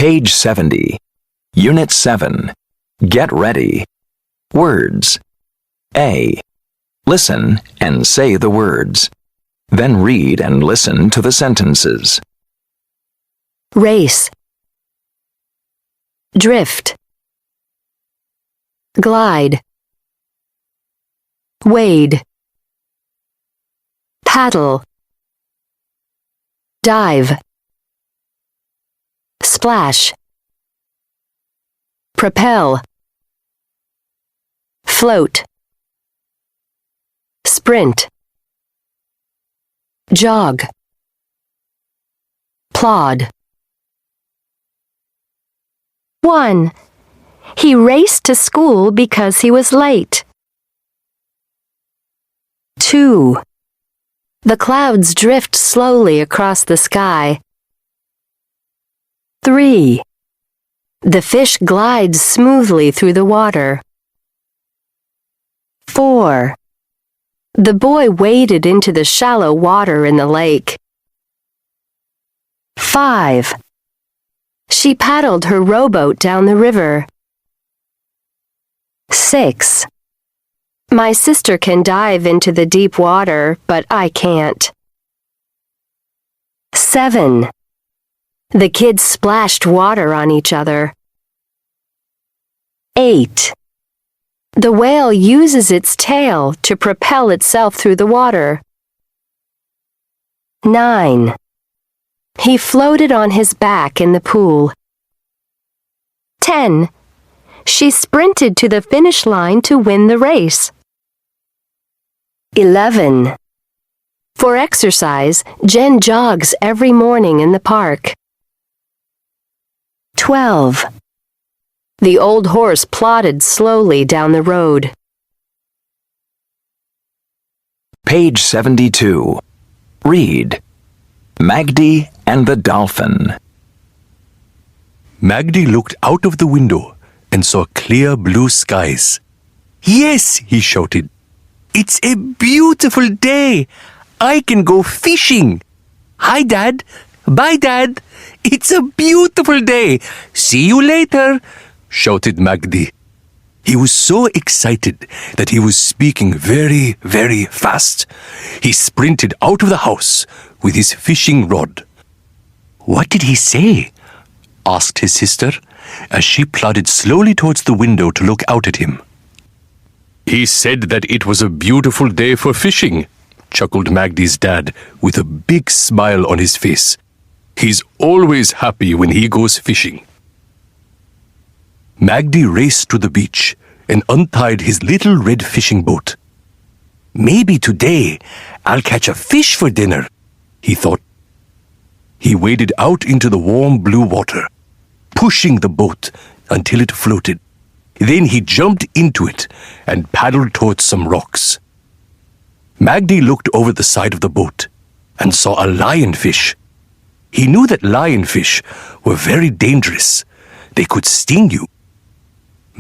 Page 70. Unit 7. Get ready. Words. A. Listen and say the words. Then read and listen to the sentences. Race, drift, glide, wade, paddle, dive, splash, propel, float, sprint, jog, plod. 1. He raced to school because he was late. 2. The clouds drift slowly across the sky. 3. The fish glides smoothly through the water. 4. The boy waded into the shallow water in the lake. 5. She paddled her rowboat down the river. 6. My sister can dive into the deep water, but I can't. 7. The kids splashed water on each other. 8. The whale uses its tail to propel itself through the water. 9. He floated on his back in the pool. 10. She sprinted to the finish line to win the race. 11. For exercise, Jen jogs every morning in the park. 12. The old horse plodded slowly down the road. Page 72. Read. Magdi and the Dolphin. Magdi looked out of the window and saw clear blue skies. "Yes," he shouted. "It's a beautiful day. I can go fishing. Hi, Dad. Bye, Dad. It's a beautiful day. See you later," shouted Magdi. He was so excited that he was speaking very, very fast. He sprinted out of the house with his fishing rod. "What did he say?" asked his sister, as she plodded slowly towards the window to look out at him. "He said that it was a beautiful day for fishing," chuckled Magdi's dad with a big smile on his face. "He's always happy when he goes fishing." Magdi raced to the beach and untied his little red fishing boat. "Maybe today I'll catch a fish for dinner," he thought. He waded out into the warm blue water, pushing the boat until it floated. Then he jumped into it and paddled towards some rocks. Magdi looked over the side of the boat and saw a lionfish. He knew that lionfish were very dangerous. They could sting you.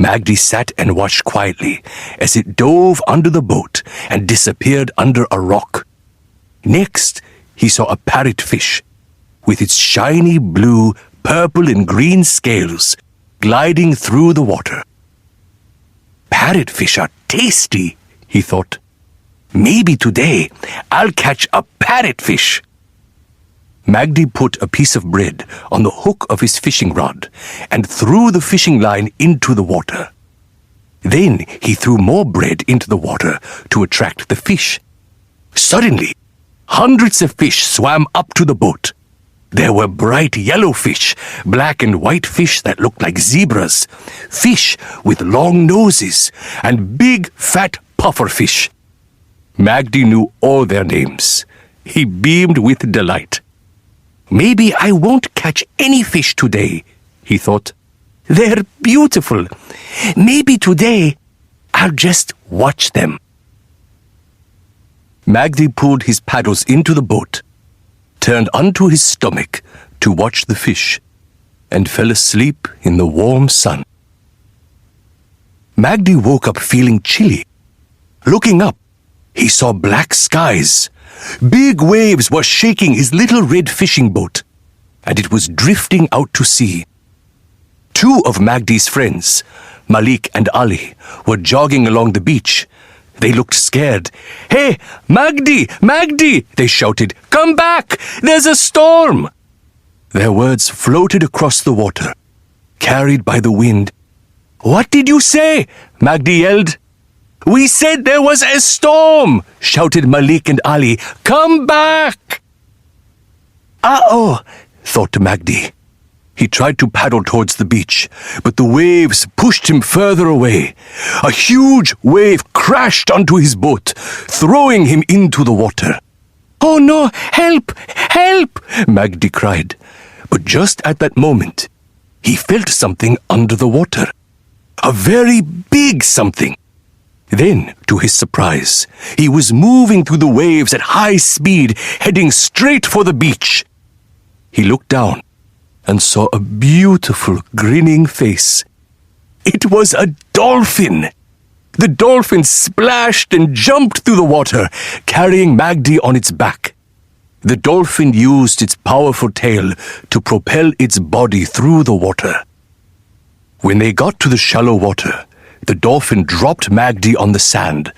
Magdi sat and watched quietly as it dove under the boat and disappeared under a rock. Next, he saw a parrotfish with its shiny blue, purple, and green scales gliding through the water. "Parrotfish are tasty," he thought. "Maybe today I'll catch a parrotfish." Magdi put a piece of bread on the hook of his fishing rod and threw the fishing line into the water. Then he threw more bread into the water to attract the fish. Suddenly, hundreds of fish swam up to the boat. There were bright yellow fish, black and white fish that looked like zebras, fish with long noses, and big fat puffer fish. Magdi knew all their names. He beamed with delight. "Maybe I won't catch any fish today," he thought. "They're beautiful. Maybe today I'll just watch them." Magdi pulled his paddles into the boat, turned onto his stomach to watch the fish, and fell asleep in the warm sun. Magdi woke up feeling chilly. Looking up, he saw black skies. Big waves were shaking his little red fishing boat, and it was drifting out to sea. Two of Magdi's friends, Malik and Ali, were jogging along the beach. They looked scared. "Hey, Magdi! Magdi!" they shouted. "Come back! There's a storm!" Their words floated across the water, carried by the wind. "What did you say?" Magdi yelled. "We said there was a storm!" shouted Malik and Ali. "Come back!" "Uh-oh," thought Magdi. He tried to paddle towards the beach, but the waves pushed him further away. A huge wave crashed onto his boat, throwing him into the water. "Oh no! Help! Help!" Magdi cried. But just at that moment, he felt something under the water. A very big something. Then, to his surprise, he was moving through the waves at high speed, heading straight for the beach. He looked down and saw a beautiful, grinning face. It was a dolphin. The dolphin splashed and jumped through the water, carrying Magdi on its back. The dolphin used its powerful tail to propel its body through the water. When they got to the shallow water, the dolphin dropped Magdi on the sand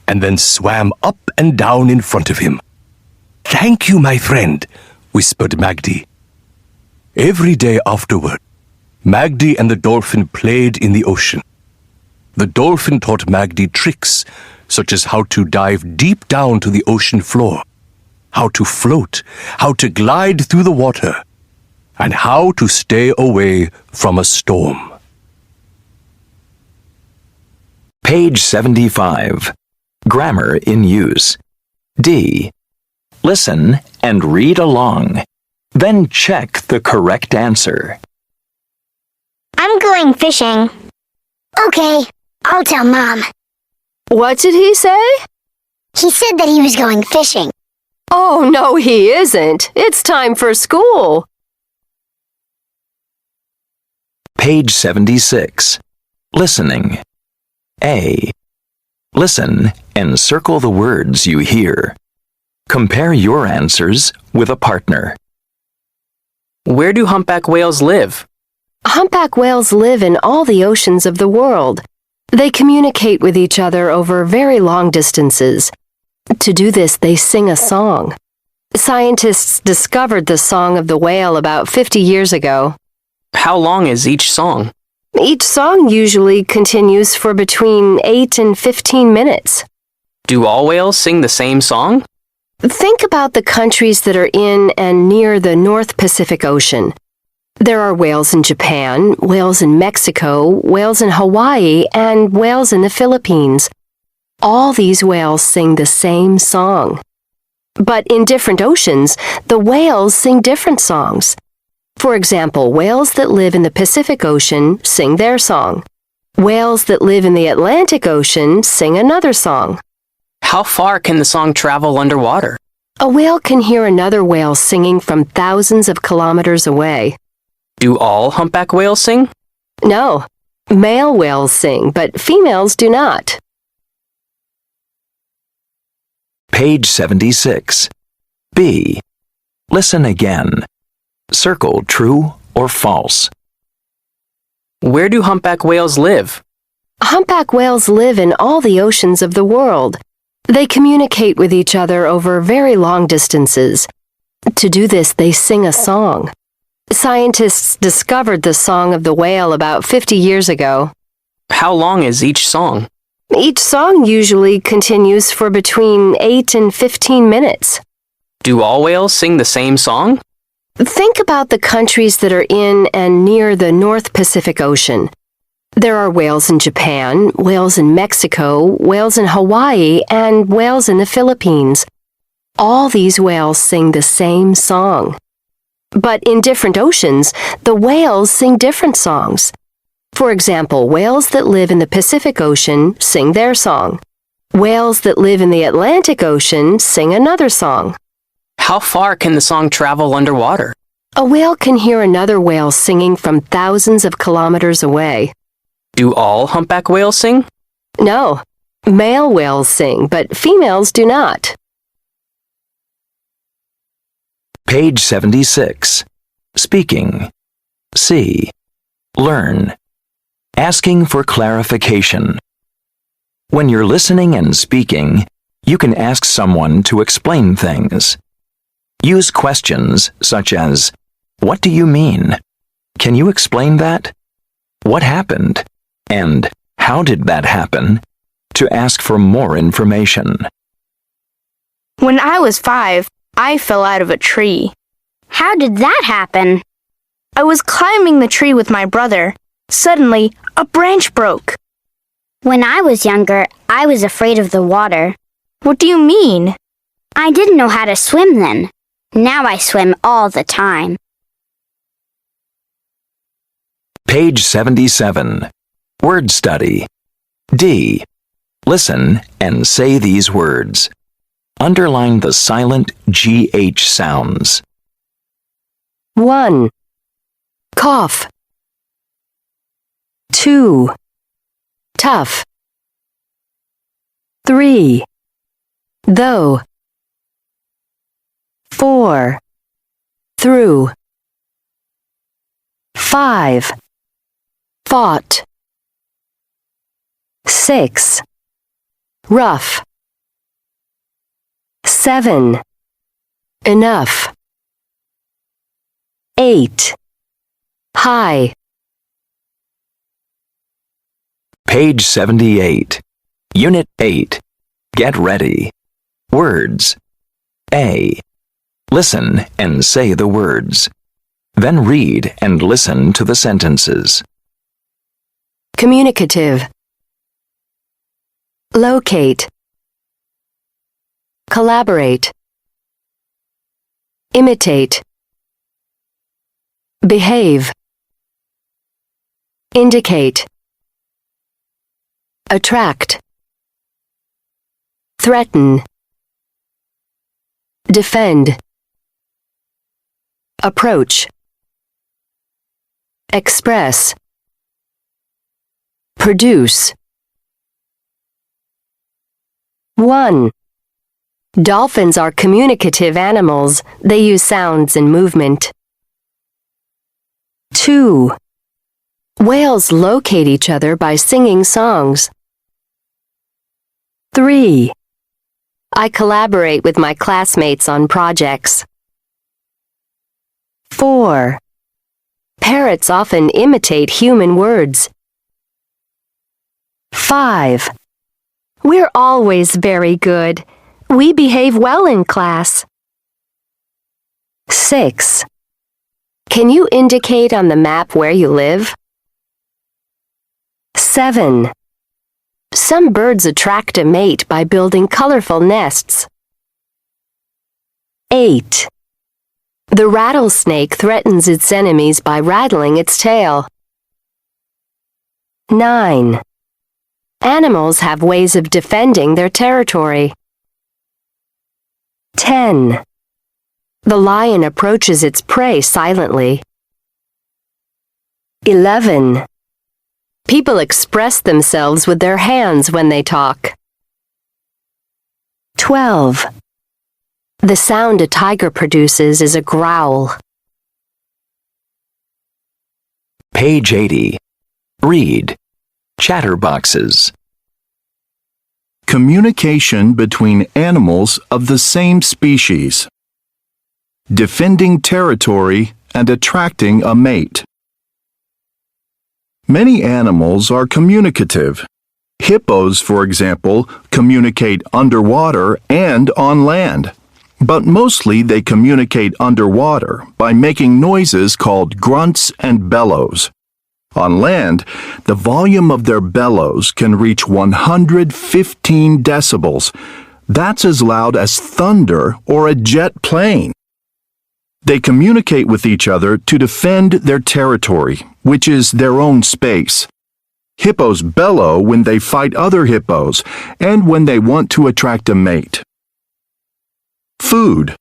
and then swam up and down in front of him. "Thank you, my friend," whispered Magdi. Every day afterward, Magdi and the dolphin played in the ocean. The dolphin taught Magdi tricks, such as how to dive deep down to the ocean floor, how to float, how to glide through the water, and how to stay away from a storm. Page 75. Grammar in use. D. Listen and read along. Then check the correct answer. I'm going fishing. Okay, I'll tell Mom. What did he say? He said that he was going fishing. Oh, no, he isn't. It's time for school. Page 76. Listening. A. Listen and circle the words you hear. Compare your answers with a partner. Where do humpback whales live? Humpback whales live in all the oceans of the world. They communicate with each other over very long distances. To do this, they sing a song. Scientists discovered the song of the whale about 50 years ago. How long is each song? Each song usually continues for between 8 and 15 minutes. Do all whales sing the same song? Think about the countries that are in and near the North Pacific Ocean. There are whales in Japan, whales in Mexico, whales in Hawaii, and whales in the Philippines. All these whales sing the same song. But in different oceans, the whales sing different songs. For example, whales that live in the Pacific Ocean sing their song. Whales that live in the Atlantic Ocean sing another song. How far can the song travel underwater? A whale can hear another whale singing from thousands of kilometers away. Do all humpback whales sing? No, male whales sing, but females do not. Page 76. B. Listen again. Circle true or false. Where do humpback whales live? Humpback whales live in all the oceans of the world. They communicate with each other over very long distances. To do this, they sing a song. Scientists discovered the song of the whale about 50 years ago. How long is each song? Each song usually continues for between 8 and 15 minutes. Do all whales sing the same song? Think about the countries that are in and near the North Pacific Ocean. There are whales in Japan, whales in Mexico, whales in Hawaii, and whales in the Philippines. All these whales sing the same song. But in different oceans, the whales sing different songs. For example, whales that live in the Pacific Ocean sing their song. Whales that live in the Atlantic Ocean sing another song. How far can the song travel underwater? A whale can hear another whale singing from thousands of kilometers away. Do all humpback whales sing? No, male whales sing, but females do not. Page 76. Speaking. C. Learn. Asking for clarification. When you're listening and speaking, you can ask someone to explain things. Use questions such as, "What do you mean? Can you explain that? What happened? And how did that happen?" to ask for more information. When I was 5, I fell out of a tree. How did that happen? I was climbing the tree with my brother. Suddenly, a branch broke. When I was younger, I was afraid of the water. What do you mean? I didn't know how to swim then. Now I swim all the time. Page 77. Word study. D. Listen and say these words. Underline the silent GH sounds. 1. Cough. 2. Tough. 3. Though. 4. Through. 5. Fought. 6. Rough. 7. Enough. 8. High. Page 78. Unit 8. Get ready. Words. A. Listen and say the words. Then read and listen to the sentences. Communicative. Locate. Collaborate. Imitate. Behave. Indicate. Attract. Threaten. Defend. Approach. Express. Produce. 1. Dolphins are communicative animals. They use sounds and movement. 2. Whales locate each other by singing songs. 3. I collaborate with my classmates on projects. 4. Parrots often imitate human words. 5. We're always very good. We behave well in class. 6. Can you indicate on the map where you live? 7. Some birds attract a mate by building colorful nests. 8. The rattlesnake threatens its enemies by rattling its tail. 9. Animals have ways of defending their territory. 10. The lion approaches its prey silently. 11. People express themselves with their hands when they talk. 12. The sound a tiger produces is a growl. Page 80. Read. Chatterboxes. Communication between animals of the same species. Defending territory and attracting a mate. Many animals are communicative. Hippos, for example, communicate underwater and on land. But mostly they communicate underwater by making noises called grunts and bellows. On land, the volume of their bellows can reach 115 decibels. That's as loud as thunder or a jet plane. They communicate with each other to defend their territory, which is their own space. Hippos bellow when they fight other hippos and when they want to attract a mate. Food.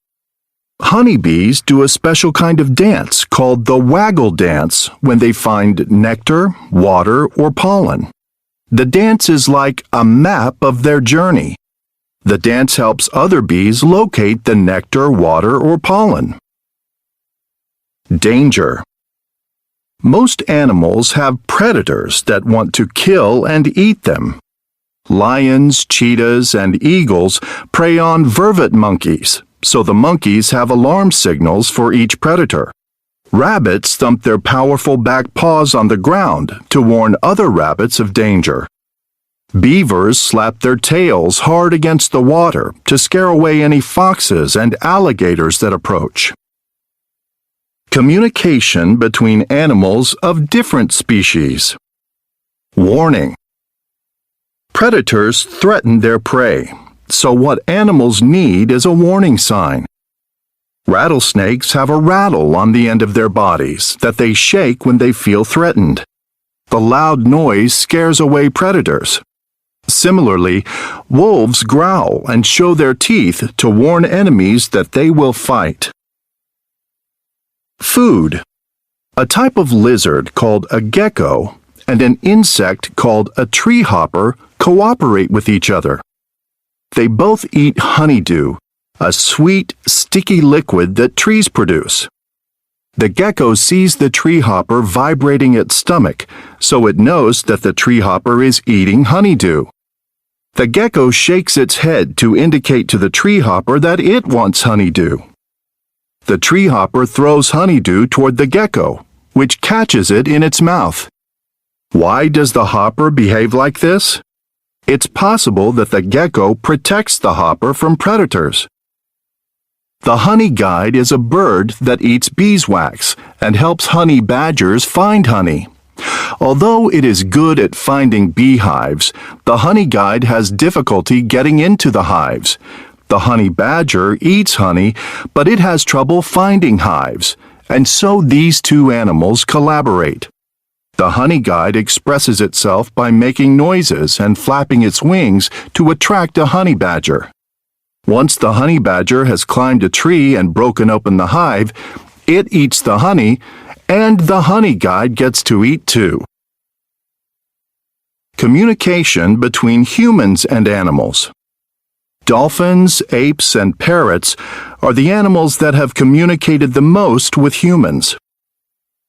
Honeybees do a special kind of dance called the waggle dance when they find nectar, water, or pollen. The dance is like a map of their journey. The dance helps other bees locate the nectar, water, or pollen. Danger. Most animals have predators that want to kill and eat them. Lions, cheetahs, and eagles prey on vervet monkeys, so the monkeys have alarm signals for each predator. Rabbits thump their powerful back paws on the ground to warn other rabbits of danger. Beavers slap their tails hard against the water to scare away any foxes and alligators that approach. Communication between animals of different species. Warning. Predators threaten their prey, so what animals need is a warning sign. Rattlesnakes have a rattle on the end of their bodies that they shake when they feel threatened. The loud noise scares away predators. Similarly, wolves growl and show their teeth to warn enemies that they will fight. Food. A type of lizard called a gecko and an insect called a tree hopper cooperate with each other. They both eat honeydew, a sweet, sticky liquid that trees produce. The gecko sees the tree hopper vibrating its stomach, so it knows that the tree hopper is eating honeydew. The gecko shakes its head to indicate to the tree hopper that it wants honeydew. The tree hopper throws honeydew toward the gecko, which catches it in its mouth. Why does the hopper behave like this? It's possible that the gecko protects the hopper from predators. The honey guide is a bird that eats beeswax and helps honey badgers find honey. Although it is good at finding beehives, the honey guide has difficulty getting into the hives. The honey badger eats honey, but it has trouble finding hives, and so these two animals collaborate. The honey guide expresses itself by making noises and flapping its wings to attract a honey badger. Once the honey badger has climbed a tree and broken open the hive, it eats the honey, and the honey guide gets to eat too. Communication between humans and animals. Dolphins, apes, and parrots are the animals that have communicated the most with humans.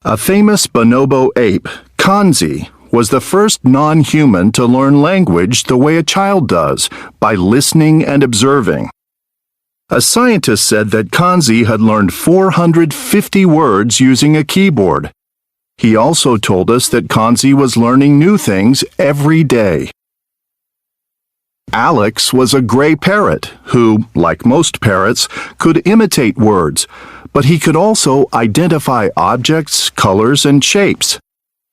A famous bonobo ape, Kanzi, was the first non-human to learn language the way a child does, by listening and observing. A scientist said that Kanzi had learned 450 words using a keyboard. He also told us that Kanzi was learning new things every day. Alex was a gray parrot who, like most parrots, could imitate words, but he could also identify objects, colors, and shapes.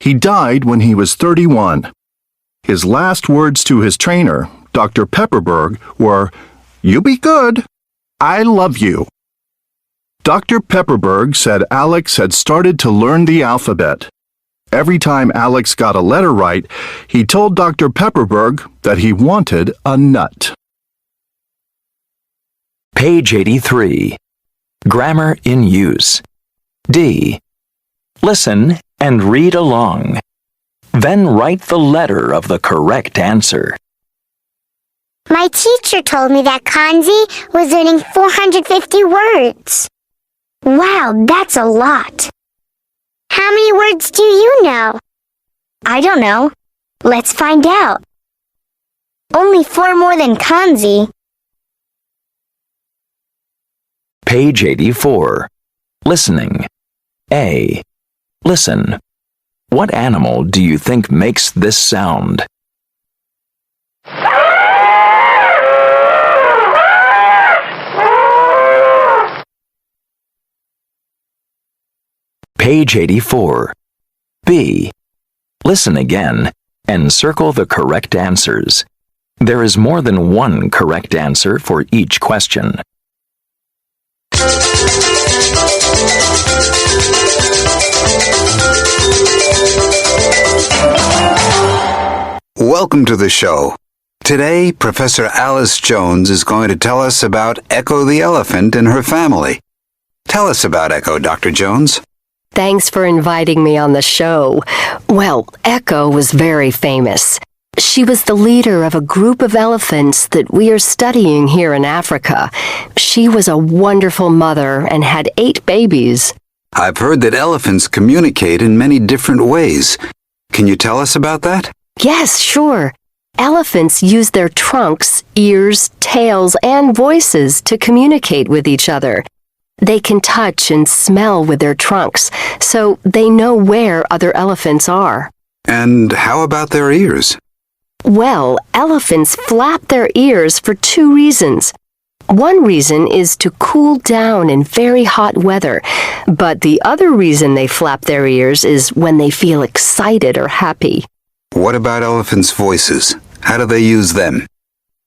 He died when he was 31. His last words to his trainer, Dr. Pepperberg, were, "You be good. I love you." Dr. Pepperberg said Alex had started to learn the alphabet. Every time Alex got a letter right, he told Dr. Pepperberg that he wanted a nut. Page 83. Grammar in use. D. Listen and read along. Then write the letter of the correct answer. My teacher told me that Kanzi was learning 450 words. Wow, that's a lot. How many words do you know? I don't know. Let's find out. Only 4 more than Kanzi. Page 84. Listening. A. Listen. What animal do you think makes this sound? Page 84. B. Listen again and circle the correct answers. There is more than one correct answer for each question. Welcome to the show. Today, Professor Alice Jones is going to tell us about Echo the elephant and her family. Tell us about Echo, Dr. Jones. Thanks for inviting me on the show. Well, Echo was very famous. She was the leader of a group of elephants that we are studying here in Africa. She was a wonderful mother and had 8 babies. I've heard that elephants communicate in many different ways. Can you tell us about that? Yes, sure. Elephants use their trunks, ears, tails, and voices to communicate with each other. They can touch and smell with their trunks, so they know where other elephants are. And how about their ears? Well, elephants flap their ears for two reasons. One reason is to cool down in very hot weather, but the other reason they flap their ears is when they feel excited or happy. What about elephants' voices? How do they use them?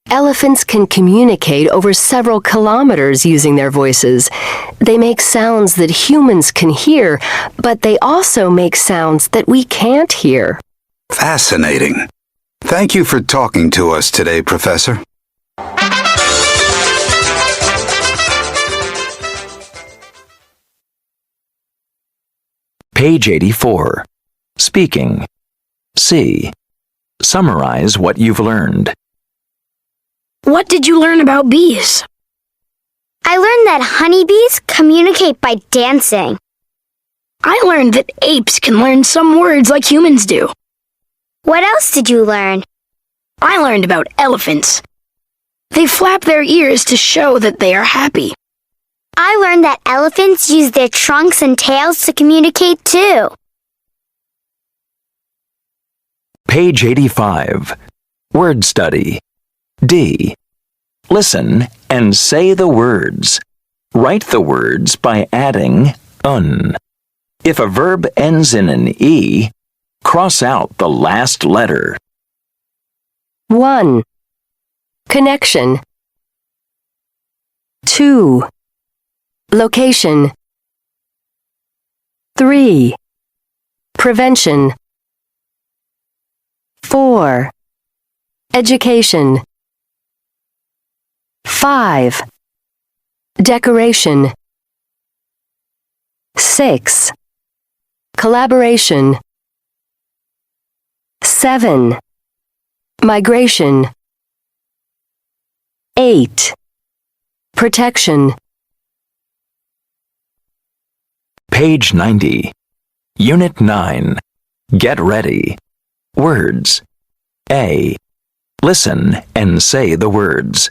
Elephants can communicate over several kilometers using their voices. They make sounds that humans can hear, but they also make sounds that we can't hear. Fascinating. Thank you for talking to us today, Professor. Page 84. Speaking. C. Summarize what you've learned. What did you learn about bees? I learned that honeybees communicate by dancing. I learned that apes can learn some words like humans do. What else did you learn? I learned about elephants. They flap their ears to show that they are happy. I learned that elephants use their trunks and tails to communicate too. Page 85. Word study. D. Listen and say the words. Write the words by adding un. If a verb ends in an E, cross out the last letter. 1. Connection. 2. Location. 3. Prevention. 4. Education. 5. Decoration. 6. Collaboration. 7. Migration. 8. Protection. Page 90. Unit 9. Get ready. Words. A. Listen and say the words.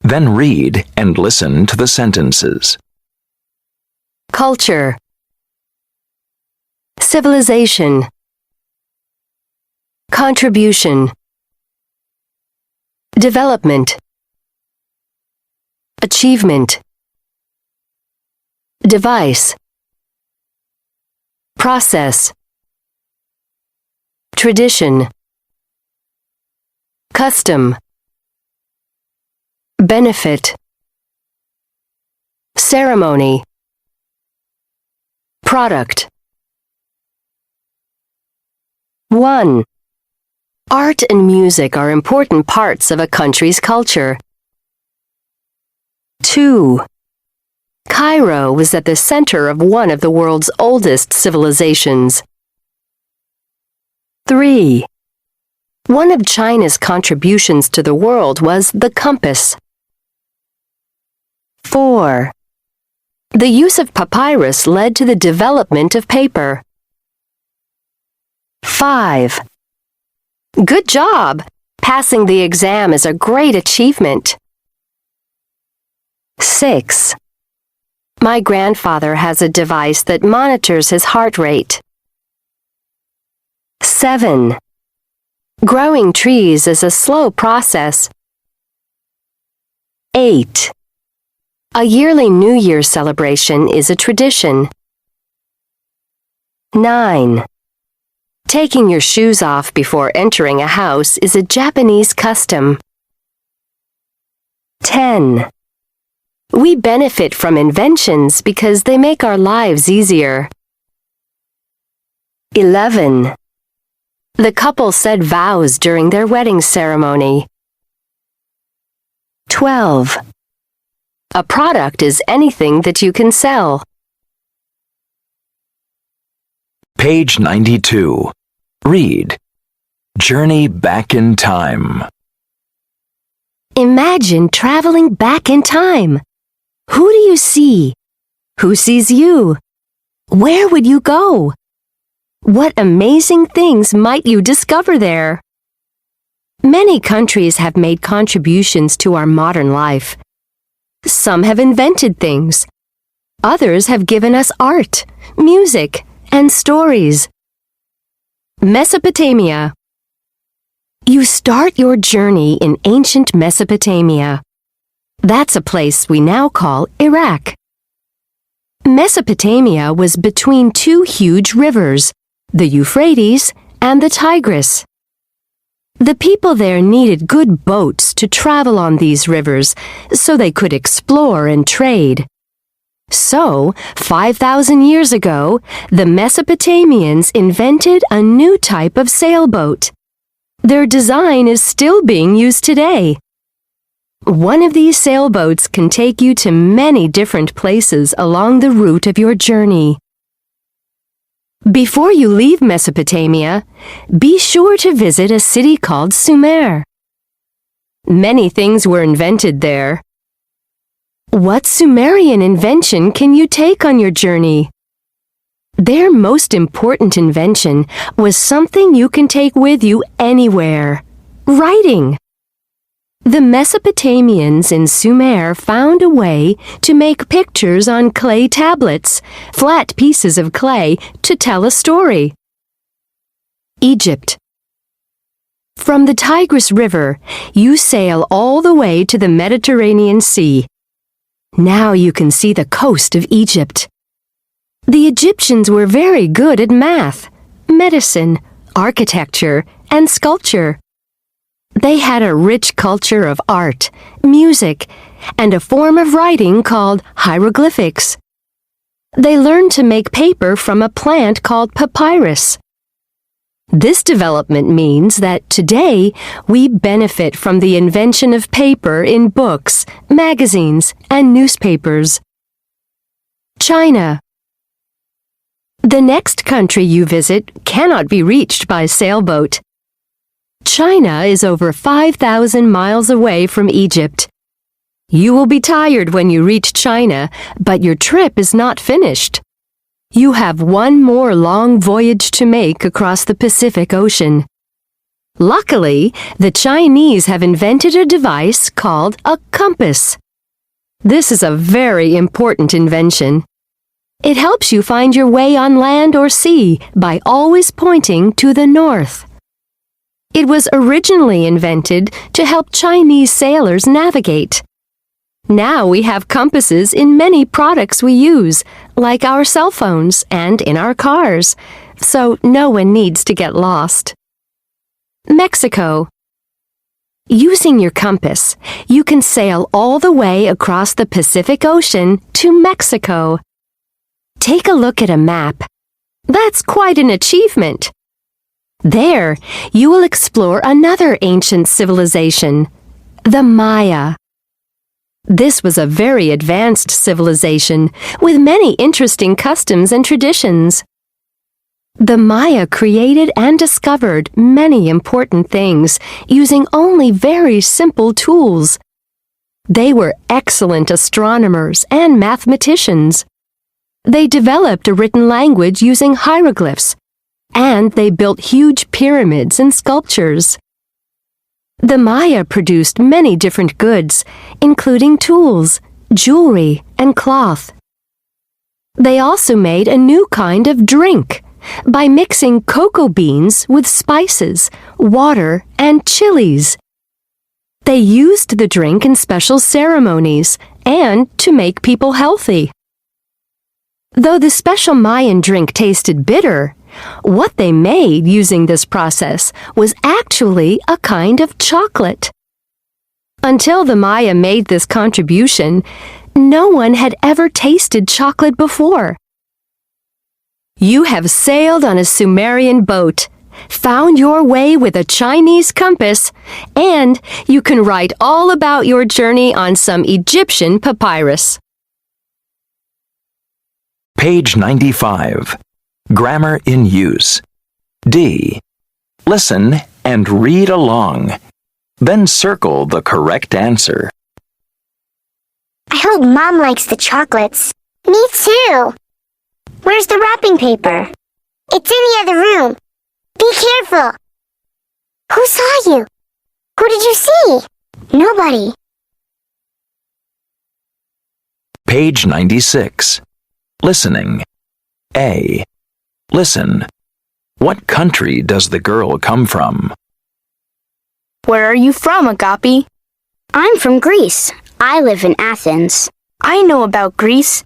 Then read and listen to the sentences. Culture. Civilization. Contribution. Development. Achievement. Device. Process. Tradition. Custom. Benefit. Ceremony. Product. 1. Art and music are important parts of a country's culture. 2. Cairo was at the center of one of the world's oldest civilizations. 3. One of China's contributions to the world was the compass. 4. The use of papyrus led to the development of paper. 5. Good job! Passing the exam is a great achievement. 6. My grandfather has a device that monitors his heart rate. 7. Growing trees is a slow process. 8. A yearly New Year celebration is a tradition. 9. Taking your shoes off before entering a house is a Japanese custom. 10. We benefit from inventions because they make our lives easier. 11. The couple said vows during their wedding ceremony. 12. A product is anything that you can sell. Page 92. Read. Journey back in time. Imagine traveling back in time. Who do you see? Who sees you? Where would you go? What amazing things might you discover there? Many countries have made contributions to our modern life. Some have invented things. Others have given us art, music, and stories. Mesopotamia. You start your journey in ancient Mesopotamia. That's a place we now call Iraq. Mesopotamia was between two huge rivers, the Euphrates and the Tigris. The people there needed good boats to travel on these rivers so they could explore and trade. So, 5,000 years ago, the Mesopotamians invented a new type of sailboat. Their design is still being used today. One of these sailboats can take you to many different places along the route of your journey. Before you leave Mesopotamia, be sure to visit a city called Sumer. Many things were invented there. What Sumerian invention can you take on your journey? Their most important invention was something you can take with you anywhere: writing. The Mesopotamians in Sumer found a way to make pictures on clay tablets, flat pieces of clay, to tell a story. Egypt. From the Tigris River, you sail all the way to the Mediterranean Sea. Now you can see the coast of Egypt. The Egyptians were very good at math, medicine, architecture, and sculpture. They had a rich culture of art, music, and a form of writing called hieroglyphics. They learned to make paper from a plant called papyrus. This development means that today we benefit from the invention of paper in books, magazines, and newspapers. China. The next country you visit cannot be reached by sailboat. China is over 5,000 miles away from Egypt. You will be tired when you reach China, but your trip is not finished. You have one more long voyage to make across the Pacific Ocean. Luckily, the Chinese have invented a device called a compass. This is a very important invention. It helps you find your way on land or sea by always pointing to the north. It was originally invented to help Chinese sailors navigate. Now we have compasses in many products we use, like our cell phones and in our cars, so no one needs to get lost. Mexico. Using your compass, you can sail all the way across the Pacific Ocean to Mexico. Take a look at a map. That's quite an achievement. There, you will explore another ancient civilization, the Maya. This was a very advanced civilization with many interesting customs and traditions. The Maya created and discovered many important things using only very simple tools. They were excellent astronomers and mathematicians. They developed a written language using hieroglyphs, and they built huge pyramids and sculptures. The Maya produced many different goods, including tools, jewelry, and cloth. They also made a new kind of drink by mixing cocoa beans with spices, water, and chilies. They used the drink in special ceremonies and to make people healthy. Though the special Mayan drink tasted bitter, what they made using this process was actually a kind of chocolate. Until the Maya made this contribution, no one had ever tasted chocolate before. You have sailed on a Sumerian boat, found your way with a Chinese compass, and you can write all about your journey on some Egyptian papyrus. Page 95. Grammar in use. D. Listen and read along. Then circle the correct answer. I hope Mom likes the chocolates. Me too. Where's the wrapping paper? It's in the other room. Be careful. Who saw you? Who did you see? Nobody. Page 96. Listening. A. Listen. What country does the girl come from? Where are you from, Agapi? I'm from Greece. I live in Athens. I know about Greece.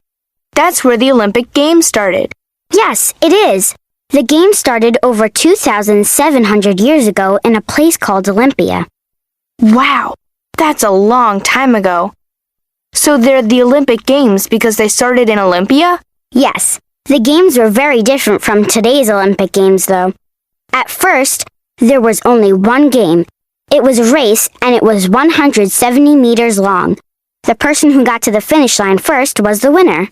That's where the Olympic Games started. Yes, it is. The Games started over 2,700 years ago in a place called Olympia. Wow, that's a long time ago. So they're the Olympic Games because they started in Olympia? Yes, the Games were very different from today's Olympic Games, though. At first, there was only one game. It was a race, and it was 170 meters long. The person who got to the finish line first was the winner.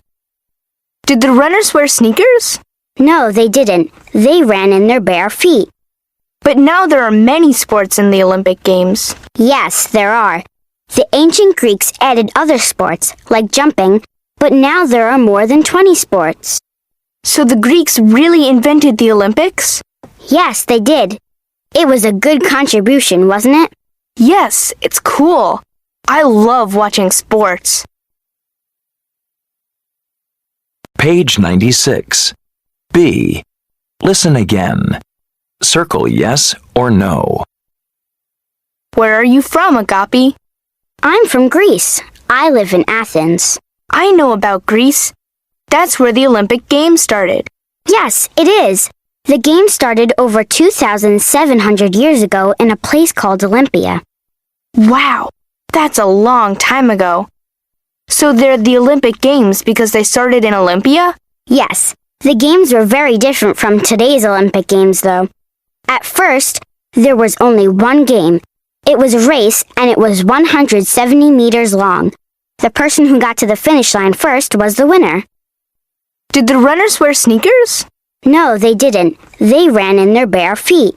Did the runners wear sneakers? No, they didn't. They ran in their bare feet. But now there are many sports in the Olympic Games. Yes, there are. The ancient Greeks added other sports, like jumping, but now there are more than 20 sports. So the Greeks really invented the Olympics? Yes, they did. It was a good contribution, wasn't it? Yes, it's cool. I love watching sports. Page 96. B. Listen again. Circle yes or no. Where are you from, Agapi? I'm from Greece. I live in Athens. I know about Greece. That's where the Olympic Games started. Yes, it is. The Games started over 2,700 years ago in a place called Olympia. Wow, that's a long time ago. So they're the Olympic Games because they started in Olympia? Yes, the Games were very different from today's Olympic Games, though. At first, there was only one game. It was a race, and it was 170 meters long. The person who got to the finish line first was the winner. Did the runners wear sneakers? No, they didn't. They ran in their bare feet.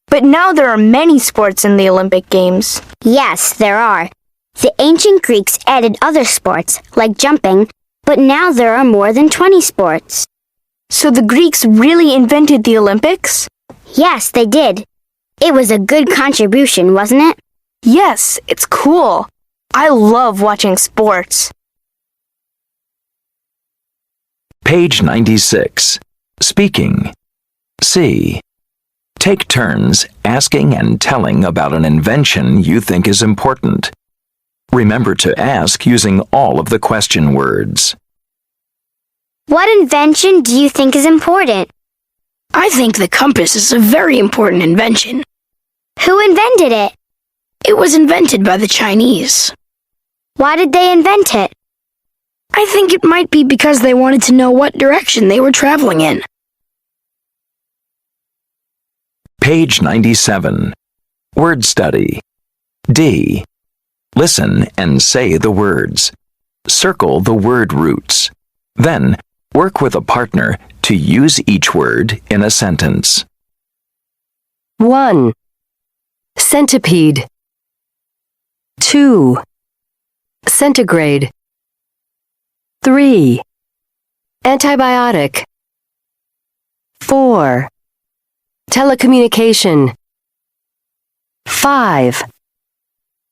But now there are many sports in the Olympic Games. Yes, there are. The ancient Greeks added other sports, like jumping, but now there are more than 20 sports. So the Greeks really invented the Olympics? Yes, they did. It was a good contribution, wasn't it? Yes, it's cool. I love watching sports. Page 96. Speaking. C. Take turns asking and telling about an invention you think is important. Remember to ask using all of the question words. What invention do you think is important? I think the compass is a very important invention. Who invented it? It was invented by the Chinese. Why did they invent it? I think it might be because they wanted to know what direction they were traveling in. Page 97. Word study. D. Listen and say the words. Circle the word roots. Then, work with a partner to use each word in a sentence. 1. Centipede. 2. Centigrade. 3. Antibiotic. 4. Telecommunication. 5.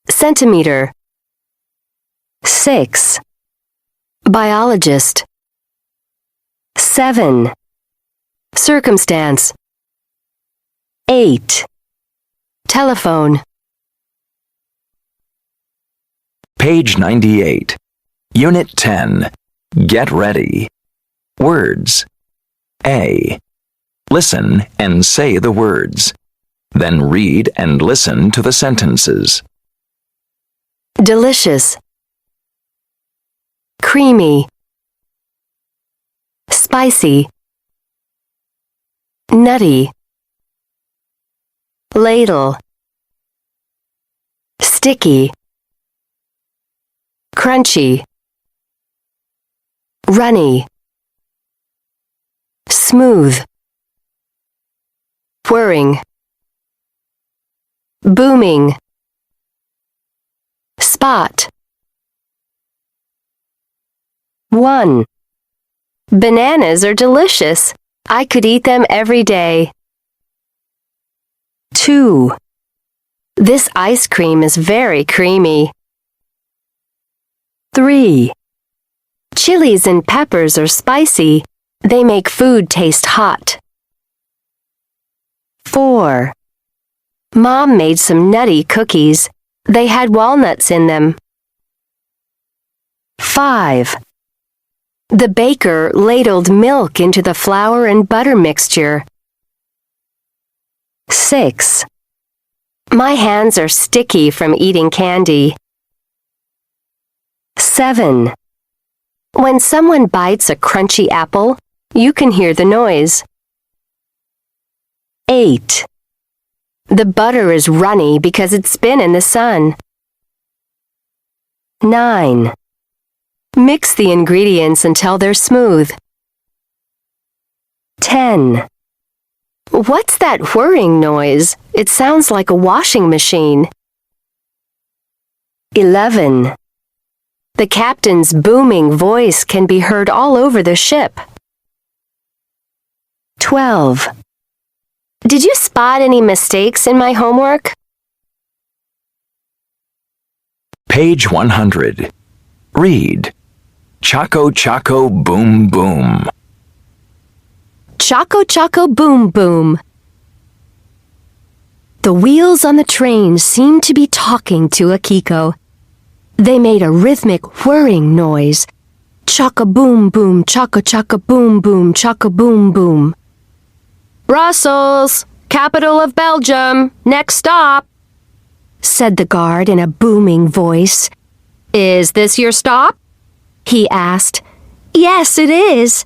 Centimeter. 6. Biologist. 7. Circumstance. 8. Telephone. Page 98. Unit 10. Get ready. Words. A. Listen and say the words. Then read and listen to the sentences. Delicious. Creamy. Spicy. Nutty. Ladle. Sticky. Crunchy. Runny. Smooth. Whirring. Booming. Spot. 1. Bananas are delicious. I could eat them every day. 2. This ice cream is very creamy. 3. Chilies and peppers are spicy. They make food taste hot. 4. Mom made some nutty cookies. They had walnuts in them. 5. The baker ladled milk into the flour and butter mixture. 6. My hands are sticky from eating candy. 7. When someone bites a crunchy apple, you can hear the noise. 8. The butter is runny because it's been in the sun. 9. Mix the ingredients until they're smooth. 10. What's that whirring noise? It sounds like a washing machine. 11. The captain's booming voice can be heard all over the ship. 12. Did you spot any mistakes in my homework? Page 100. Read. Choco Choco Boom Boom. Choco Choco Boom Boom. The wheels on the train seemed to be talking to Akiko. They made a rhythmic whirring noise. Choco boom boom, choco choco boom boom, choco boom boom. Brussels, capital of Belgium, next stop, said the guard in a booming voice. Is this your stop? He asked. Yes, it is,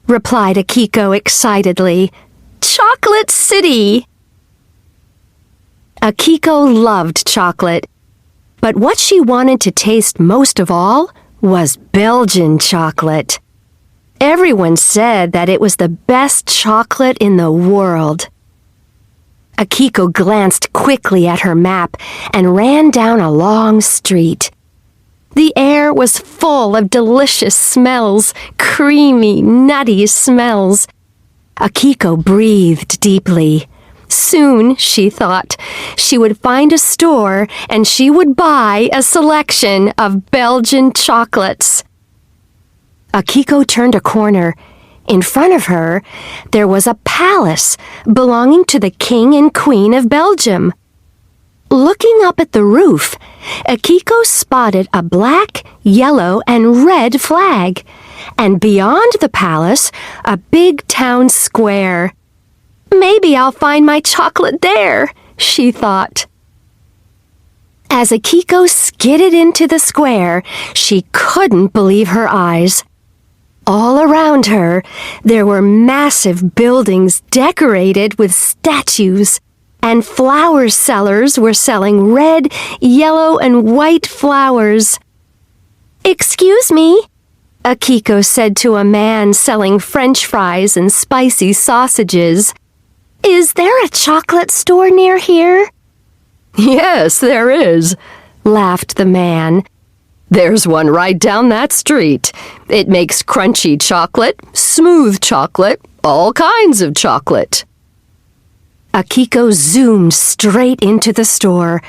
replied Akiko excitedly. Chocolate City! Akiko loved chocolate, but what she wanted to taste most of all was Belgian chocolate. Everyone said that it was the best chocolate in the world. Akiko glanced quickly at her map and ran down a long street. The air was full of delicious smells, creamy, nutty smells. Akiko breathed deeply. Soon, she thought, she would find a store and she would buy a selection of Belgian chocolates. Akiko turned a corner. In front of her, there was a palace belonging to the King and Queen of Belgium. Looking up at the roof, Akiko spotted a black, yellow, and red flag, and beyond the palace, a big town square. Maybe I'll find my chocolate there, she thought. As Akiko skidded into the square, she couldn't believe her eyes. All around her, there were massive buildings decorated with statues, and flower sellers were selling red, yellow, and white flowers. Excuse me, Akiko said to a man selling French fries and spicy sausages. Is there a chocolate store near here? Yes, there is, laughed the man. There's one right down that street. It makes crunchy chocolate, smooth chocolate, all kinds of chocolate. Akiko zoomed straight into the store.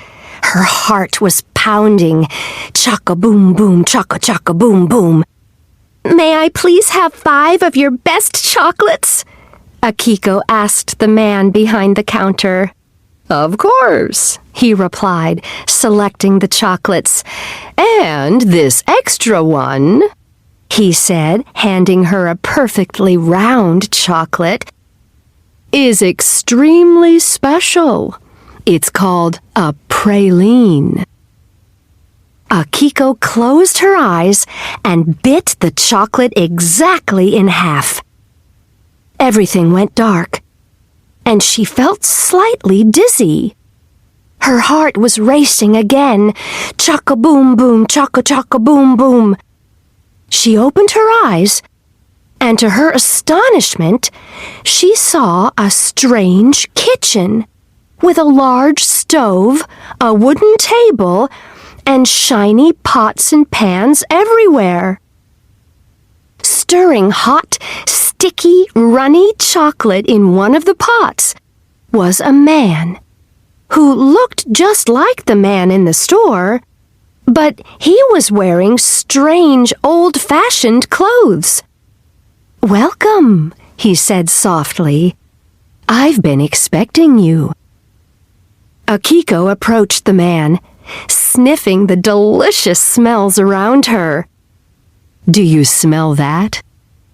Her heart was pounding. Choco boom boom, choco choco boom boom. May I please have 5 of your best chocolates? Akiko asked the man behind the counter. Of course, he replied, selecting the chocolates. And this extra one, he said, handing her a perfectly round chocolate, is extremely special. It's called a praline. Akiko closed her eyes and bit the chocolate exactly in half. Everything went dark, and she felt slightly dizzy. Her heart was racing again. Choco boom boom, choco choco boom boom. She opened her eyes, and to her astonishment, she saw a strange kitchen with a large stove, a wooden table, and shiny pots and pans everywhere. stirring hot, sticky, runny chocolate in one of the pots was a man who looked just like the man in the store, but he was wearing strange, old-fashioned clothes. "Welcome," he said softly. "I've been expecting you." Akiko approached the man, sniffing the delicious smells around her. "Do you smell that?"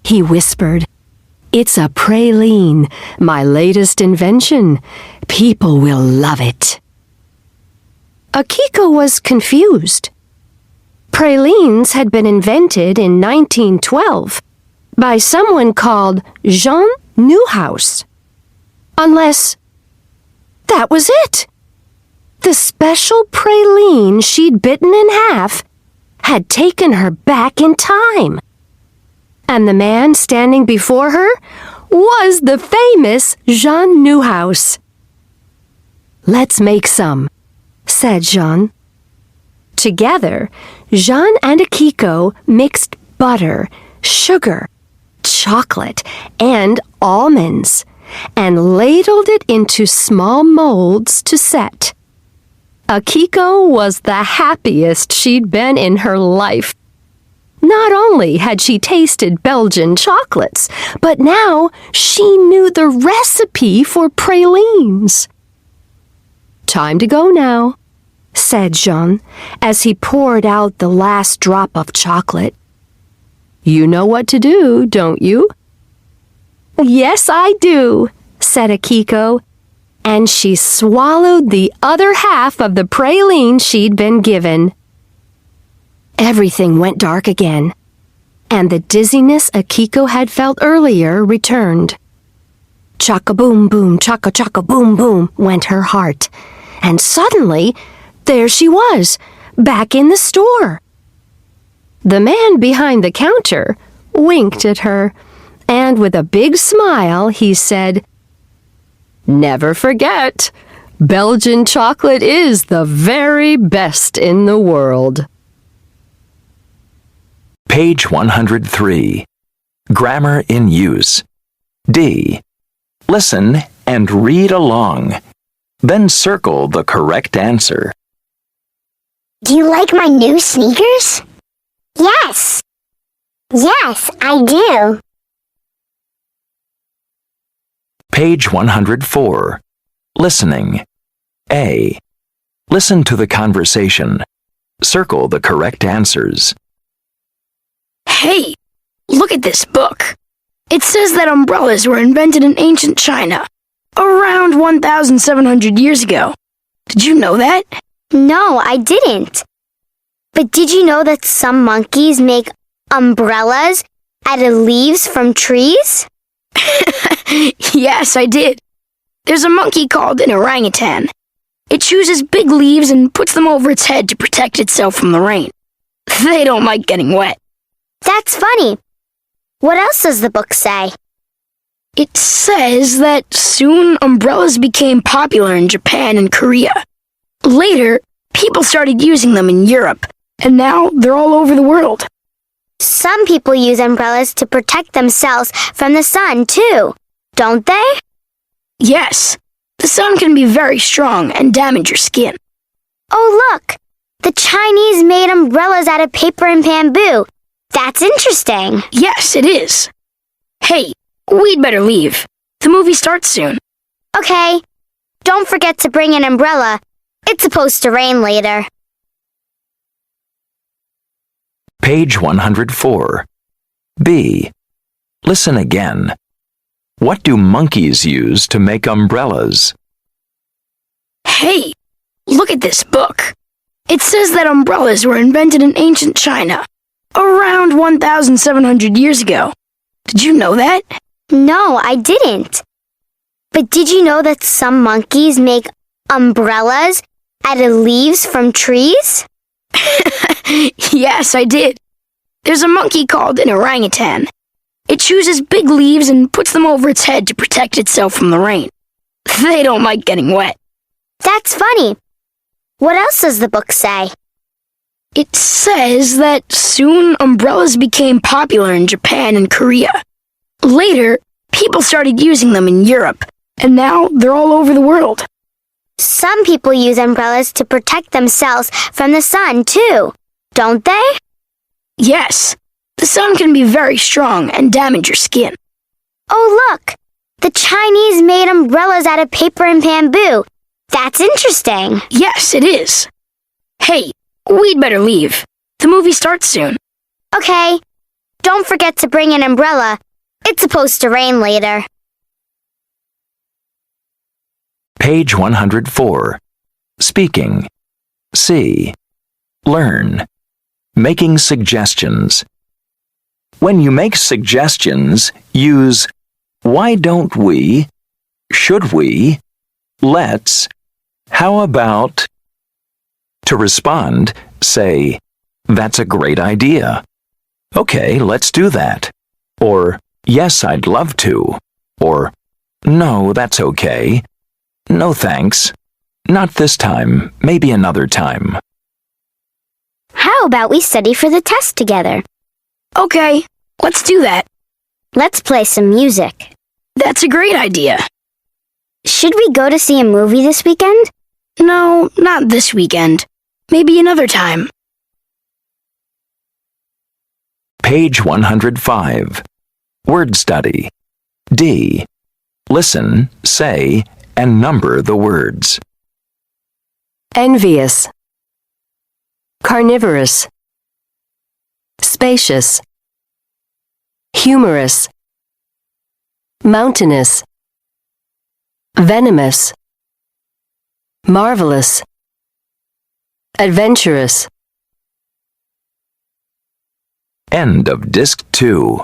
he whispered. "It's a praline, my latest invention. People will love it." Akiko was confused. Pralines had been invented in 1912 by someone called Jean Neuhaus. Unless that was it. The special praline she'd bitten in half had taken her back in time. And the man standing before her was the famous Jean Neuhaus. "Let's make some," said Jean. Together, Jean and Akiko mixed butter, sugar, chocolate, and almonds, and ladled it into small molds to set. Akiko was the happiest she'd been in her life. Not only had she tasted Belgian chocolates, but now she knew the recipe for pralines. "Time to go now," said Jean, as he poured out the last drop of chocolate. "You know what to do, don't you?" "Yes, I do," said Akiko, and she swallowed the other half of the praline she'd been given. Everything went dark again, and the dizziness Akiko had felt earlier returned. Chaka-boom boom, chaka-chaka boom boom went her heart, and suddenly there she was, back in the store. The man behind the counter winked at her, and with a big smile he said, "Never forget, Belgian chocolate is the very best in the world." Page 103. Grammar in use. D. Listen and read along. Then circle the correct answer. Do you like my new sneakers? Yes. Yes, I do. Page 104. Listening. A. Listen to the conversation. Circle the correct answers. Hey, look at this book. It says that umbrellas were invented in ancient China, around 1,700 years ago. Did you know that? No, I didn't. But did you know that some monkeys make umbrellas out of leaves from trees? Yes, I did. There's a monkey called an orangutan. It chooses big leaves and puts them over its head to protect itself from the rain. They don't like getting wet. That's funny. What else does the book say? It says that soon umbrellas became popular in Japan and Korea. Later, people started using them in Europe, and now they're all over the world. Some people use umbrellas to protect themselves from the sun, too, don't they? Yes, the sun can be very strong and damage your skin. Oh, look! The Chinese made umbrellas out of paper and bamboo. That's interesting. Yes, it is. Hey, we'd better leave. The movie starts soon. Okay. Don't forget to bring an umbrella. It's supposed to rain later. Page 104. B. Listen again. What do monkeys use to make umbrellas? Hey, look at this book. It says that umbrellas were invented in ancient China, around 1,700 years ago. Did you know that? No, I didn't. But did you know that some monkeys make umbrellas out of leaves from trees? Yes, I did. There's a monkey called an orangutan. It chooses big leaves and puts them over its head to protect itself from the rain. They don't like getting wet. That's funny. What else does the book say? It says that soon umbrellas became popular in Japan and Korea. Later, people started using them in Europe, and now they're all over the world. Some people use umbrellas to protect themselves from the sun, too, don't they? Yes, the sun can be very strong and damage your skin. Oh, look! The Chinese made umbrellas out of paper and bamboo. That's interesting. Yes, it is. Hey, we'd better leave. The movie starts soon. Okay. Don't forget to bring an umbrella. It's supposed to rain later. Page 104. Speaking. See. Learn. Making suggestions. When you make suggestions, use why don't we, should we, let's, how about. To respond, say, that's a great idea. Okay, let's do that. Or, yes, I'd love to. Or, no, that's okay. No thanks. Not this time, maybe another time. How about we study for the test together? Okay, let's do that. Let's play some music. That's a great idea. Should we go to see a movie this weekend? No, not this weekend. Maybe another time. Page 105. Word study. D. Listen, say, and number the words. Envious. Carnivorous. Spacious. Humorous. Mountainous. Venomous. Marvelous. Adventurous. End of Disc 2.